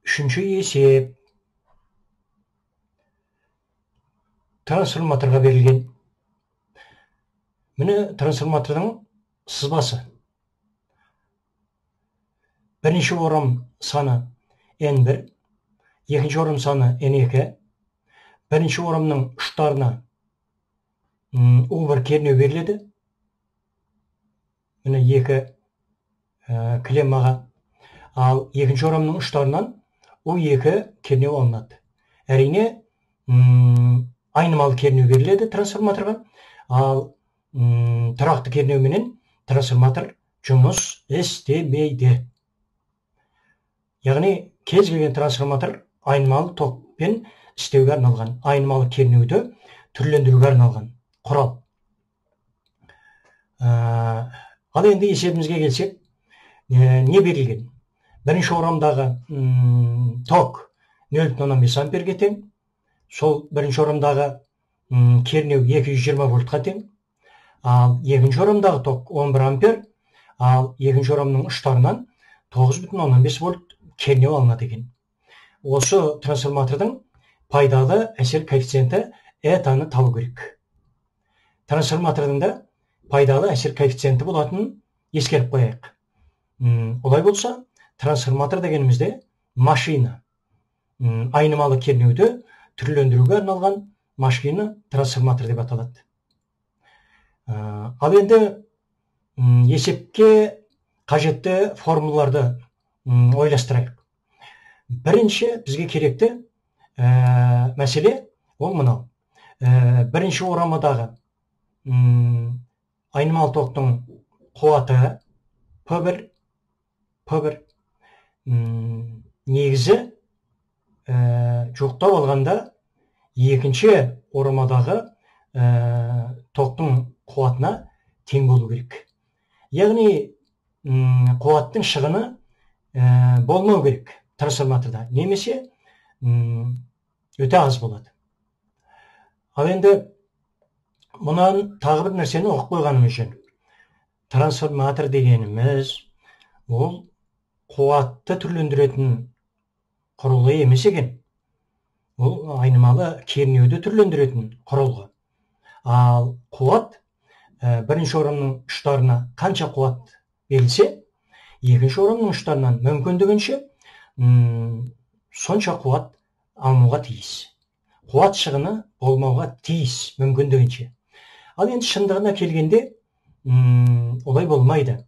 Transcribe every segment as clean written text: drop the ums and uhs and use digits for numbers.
Үшінші есеп трансформаторға берілген. Міне трансформатордың сызбасы. Бірінші орам саны N1, екінші орам саны N2. Бірінші орамның ұштарына U1 кернеу беріледі. Міне екі клеммаға. Ал екінші орамның ұштарынан U2 кернеу алынады. Әрине, айнымалы кернеу беріледі трансформаторға. Ал тұрақты кернеуменен трансформатор жұмыс істемейді. Яғни, кез келген трансформатор айнымалы токпен істеуге арналған, айнымалы кернеуді түрлендіруге арналған құрал. Ал енді есебімізге келсек, не берілген? Бірінші орамдағы ток 0,5 амперге тең. Сол бірінші орамдағы кернеу 220 вольтқа тең. Ал екінші орамдағы ток 11 ампер. Ал екінші орамның ұштарынан 9,15 вольт кернеу алынады екен. Осы трансформатордың пайдалы әсер коэффициенті этаны табу керек. Трансформатордың да пайдалы әсер коэффициенті болатынын ескеріп қояйық. Олай болса, трансформатор дегенімізде машина, айнымалы кернеуді түрлендіруге арналған машина трансформатор деп аталады. Ал енді есепке қажетті формулаларды ойластырайық. Бірінші бізге керекті мәселе ол мынау. Бірінші орамадағы айнымалы токтың қуаты P1. Негізі жоқтап алғанда екінші орамадағы токтың қуатына тең болу керек. Яғни қуаттың шығыны болмау керек трансформаторда. Немесе өте аз болады. Ал енді мұнан тағы бір нәрсені оқып қойғанымыз жөн. Трансформатор дегеніміз ол қуатты түрлендіретін құрылғы емес екен. Ол айнымалы кернеуді түрлендіретін құрылғы. Ал қуат бірінші орамның ұштарына қанша қуат берілсе, екінші орамның ұштарынан мүмкіндігінше сонша қуат алынуға тиіс. Қуат шығыны болмауға тиіс мүмкіндігінше. Ал енді шындығына келгенде олай болмайды.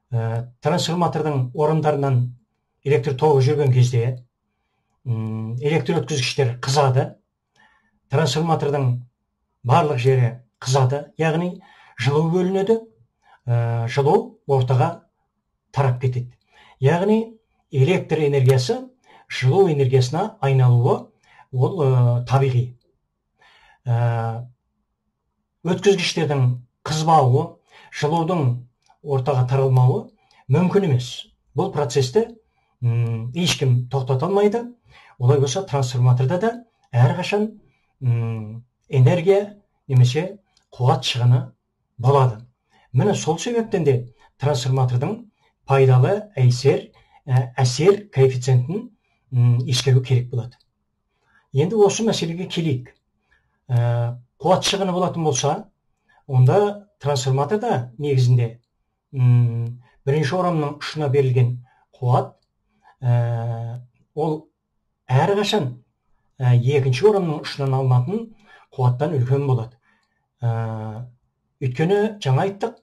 Трансформатордың орындарынан электр тоғы жүрген кезде электр өткізгіштер қызады. Трансформатордың барлық жері қызады. Яғни жылу бөлінеді. Жылу ортаға тарап кетеді. Яғни электр энергиясы жылу энергиясына айналуы ол табиғи. Өткізгіштердің қызбауы, жылудың ортаға таралмауы мүмкін емес. Бұл процесті ешкім тоқтата алмайды. Олай болса трансформаторда да әрқашан энергия немесе қуат шығыны болады. Міне сол себептен де трансформатордың пайдалы әсер коэффициентін ескеру керек болады. Енді осы мәселеге келейік. Қуат шығыны болатын болса, онда трансформаторда негізінде бірінші орамның ұшына берілген қуат ол әрқашан екінші орамның ұшынан алынатын қуаттан үлкен болады. Өйткені жаңа айттық,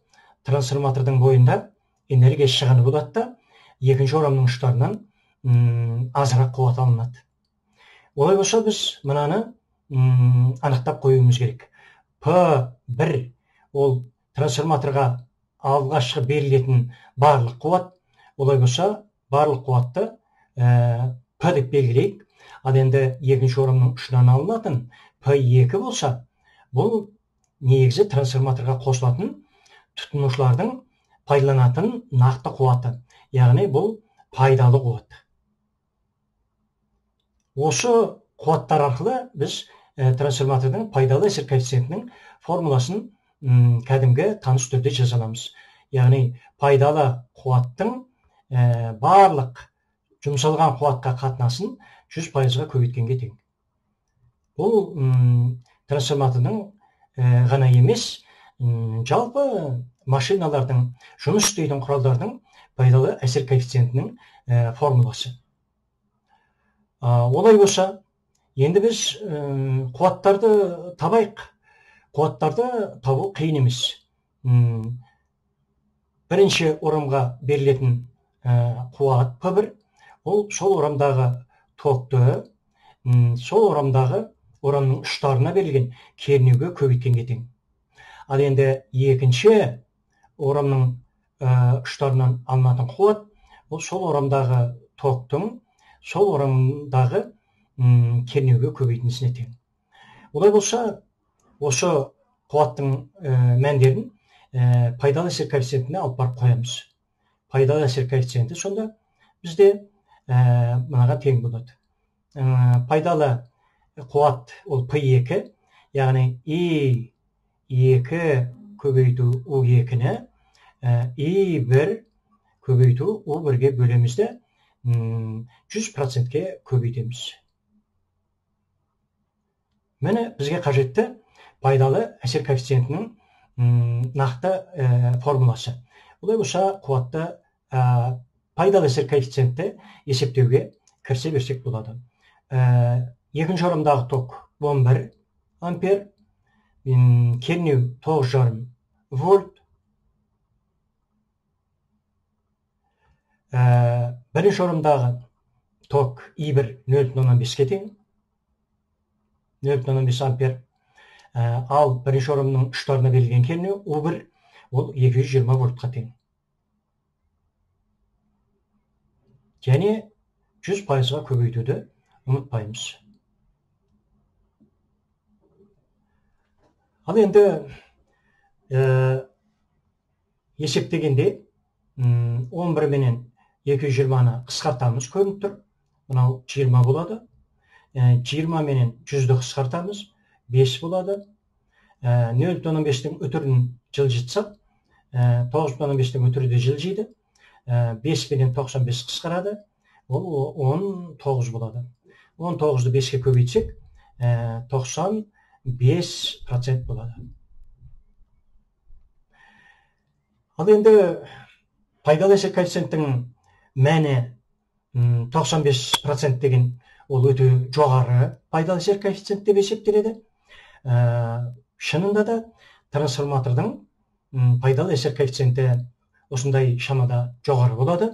трансформатордың бойында энергия шығыны болады да, екінші орамның ұштарынан азырақ қуат алынады. Олай болса біз мынаны анықтап қоюымыз керек. P1 ол трансформаторға алғашқы берілетін барлық қуат. Олай болса барлық қуатты P деп белгілейік. Ал енді екінші орамның ұшынан алынатын P2 болса, бұл негізі трансформаторға қосылатын тұтынушылардың пайдаланатын нақты қуаты. Яғни бұл пайдалы қуат. Осы қуаттар арқылы біз трансформатордың пайдалы әсер коэффициентінің формуласын кәдімгі таныс түрде жазаламыз. Яғни пайдалы қуаттың барлық жұмсалған қуатқа қатынасын 100%-ға көбейткенге тең. Бұл трансформатордың ғана емес, жалпы машиналардың, жұмыс істейтін құралдардың пайдалы әсер коэффициентінің формуласы. Олай болса, енді біз қуаттарды табайық. Қуаттарды табу қиын емес. Бірінші орамға берілетін қуат P1, ол сол орамдағы токты сол орамдағы орамның ұштарына берілген кернеуге көбейткенге тең. Ал енді екінші орамның ұштарынан алынатын қуат, ол сол орамдағы токтың сол орамдағы кернеуге көбейтіндісіне тең. Олай болса, осы қуаттың мәндерін пайдалы әсер коэффициентіне алып барып қоямыз. Пайдалы әсер коэффициенті сонда бізде мынаға тең болады. Пайдалы қуат ол P2, яғни I2 көбейту U2-ні I1 көбейту U1-ге бөлеміз де 100%-ке көбейтеміз. Міне бізге қажетті пайдалы әсер коэффициентінің нақты формуласы. Олай болса, қуатты пайдалы әсер коэффициентті есептеуге кірісе берсек болады. Екінші орамдағы ток 11 ампер, кернеу 9,5 вольт. Бірінші орамдағы ток I1 0,15-ке тең, 0,15 ампер. Ал бірінші орамның ұштарына берілген кернеу U1 ол 220 вольтқа тең. Және 100%-ға көбейтуді ұмытпаймыз. Ал енді есептегенде 11 менен 220-ны қысқартамыз, көрініп тұр. Мынау 20 болады. 20 менен 100-ді қысқартамыз, 5 болады. 0,15-дің өтірін жылжытсақ, 9,15-дің өтірі де жылжиды. 5 менен 95 қысқарады, ол 19 болады. 19-ды 5-ке көбейтсек, 95% болады. Ал енді пайдалы әсер коэффициенттің мәні 95% деген ол өте жоғары пайдалы әсер коэффициент деп есептеледі. Шынында да трансформатордың пайдалы әсер коэффициенті осындай шамада жоғары болады.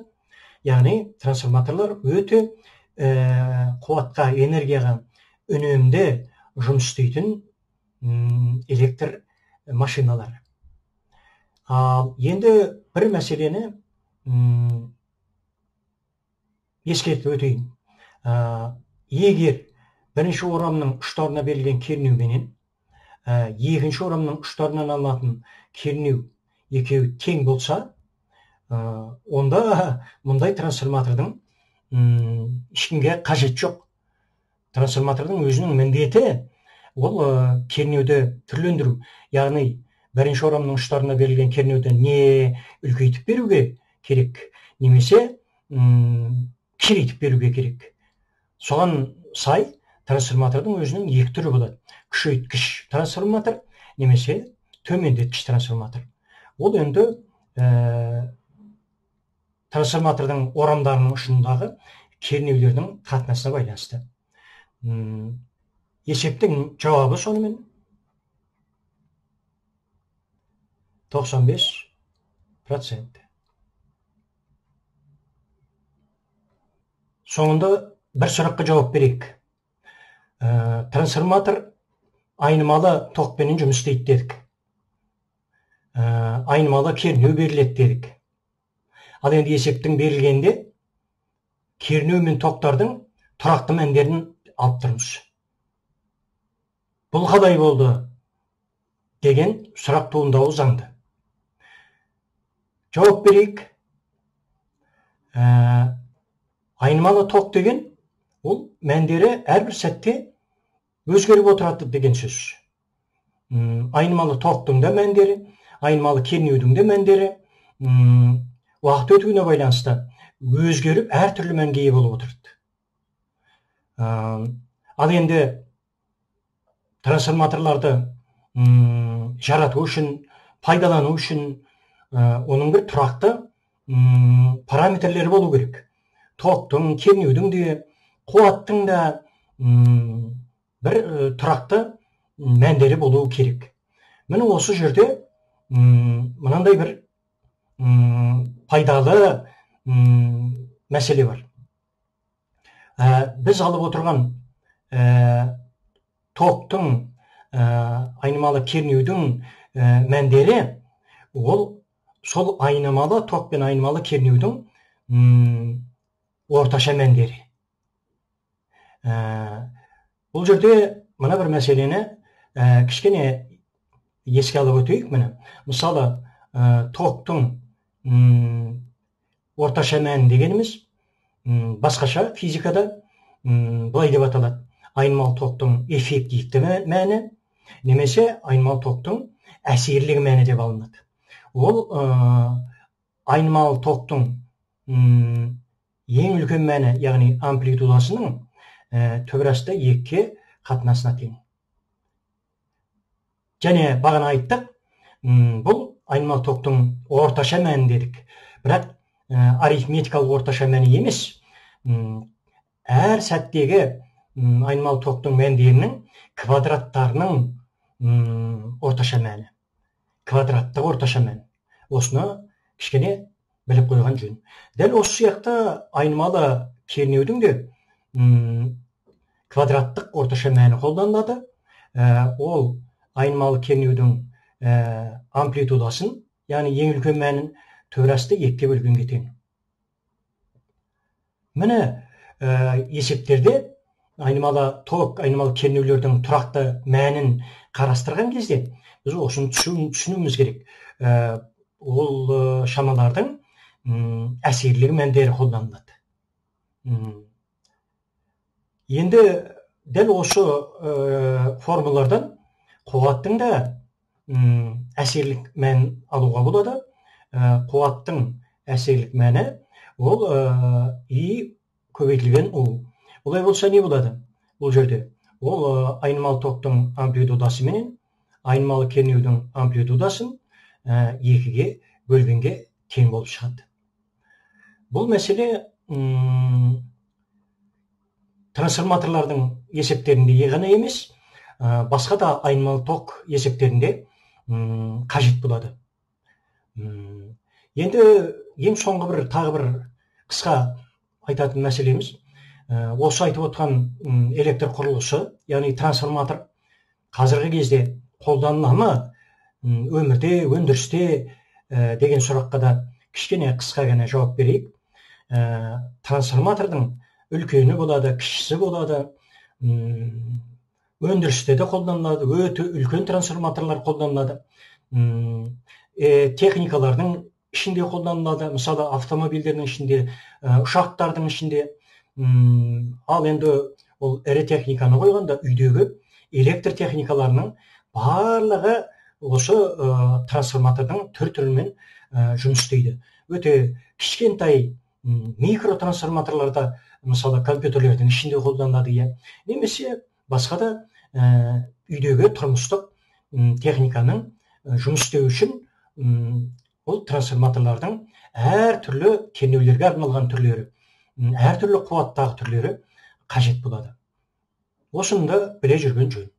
Яғни трансформаторлар өте қуатқа, энергияға үнемді жұмыс істейтін электр машиналар. Енді бір мәселені ескертіп өтейін. Егер бірінші орамның ұштарына берілген кернеуменен екінші орамның ұштарынан алынатын кернеу екеуі тең болса, онда мұндай трансформатордың ешкімге қажет жоқ. Трансформатордың өзінің міндеті ол кернеуді түрлендіру. Яғни бірінші орамның ұштарына берілген кернеуді не үлкейтіп беруге керек, немесе кішірейтіп беруге керек. Соған сай трансформатордың өзінің екі түрі болады. Күшейткіш трансформатор немесе төмендеткіш трансформатор. Ол енді трансформатордың орамдарының ұшындағы кернеулердің қатынасына байланысты. Есептің жауабы сонымен 95%. Соңында бір сұраққа жауап берейік. Трансформатор айнымалы токпенен жұмыс істейді дедік. Айнымалы кернеу беріледі дедік. Ал енді есептің берілгенде кернеу мен токтардың тұрақты мәндерін алып тұрмыз. Бұл қалай болды деген сұрақ туындауы заңды. Жауап берейік. Айнымалы ток деген ол мәндері әрбір сәтте өзгеріп отырады деген сөз. Айнымалы токтың да мәндері, айнымалы кернеудің де мәндері уақыт өтуіне байланысты өзгеріп әртүрлі мәнге ие болып отырды. Ал енді трансформаторларды жарату үшін, пайдалану үшін оның бір тұрақты параметрлері болу керек. Токтың, кернеудің де, қуаттың да бір тұрақты мәндері болуы керек. Міне осы жерде мынандай бір пайдалы мәселе бар. Біз алып отырған токтың, айнымалы кернеудің мәндері ол сол айнымалы ток пен айнымалы кернеудің орташа мәндері. Бұл жерде мына бір мәселені кішкене еске алып өтейік. Міне, мысалы, токтың орташа мәні дегеніміз басқаша физикада былай деп аталады: айнымалы токтың эффективті мәні немесе айнымалы токтың әсерлігі мәні деп алынады. Ол айнымалы токтың ең үлкен мәні, яғни амплитудасының төбірасты 2-ке қатынасына тең. Және бағана айттық, бұл айнымалы токтың орташа мәні дедік. Бірақ арифметикалық орташа мәні емес, әр сәттегі айнымалы токтың мәндерінің квадраттарының орташа мәні. Квадраттық орташа мәні. Осыны кішкене біліп қойған жөн. Дәл осы сияқты айнымалы кернеудің де квадраттық орташа мәні қолданылады. Ол айнымалы кернеудің амплитудасын, яғни ең үлкен мәнін төбірасты 2-ке бөлгенге тең. Міне есептерде айнымалы ток, айнымалы кернеулердің тұрақты мәнін қарастырған кезде біз осыны түсінуіміз керек. Ол шамалардың әсерлігі мәндері қолданылады. Енді дәл осы формулалардан қуаттың да әсерлік мән алуға болады. Қуаттың әсерлік мәні ол И көбейтілген У. Олай болса не болады? Бұл жерде ол айнымалы токтың амплитудасы менен айнымалы кернеудің амплитудасын 2-ге бөлгенге тең болып шығады. Бұл мәселе трансформаторлардың есептерінде ғана емес, басқа да айнымалы ток есептерінде қажет болады. Енді ең соңғы тағы бір қысқа айтатын мәселеміз, осы айтып отқан электр құрылысы, яғни трансформатор қазіргі кезде қолданыла ма өмірде, өндірісте деген сұраққа да кішкене қысқа ғана жауап берейік. Трансформатордың үлкені болады, кішісі болады, өндірісте де қолданылады, өте үлкен трансформаторлар қолданылады, техникалардың ішінде қолданылады, мысалы автомобильдердің ішінде, ұшақтардың ішінде. Ал енді ол ірі техниканы қойғанда үйдегі электр техникаларының барлығы осы трансформатордың түр-түрімен жұмыс істейді. Өте кішкентай микротрансформаторларда, мысалы компьютерлердің ішінде қолданылады, немесе басқа да үйдегі тұрмыстық техниканың жұмыс істеу үшін ол трансформаторлардың әртүрлі кернеулерге арналған түрлері, әртүрлі қуаттағы түрлері қажет болады. Осыны да біле жүрген жөн.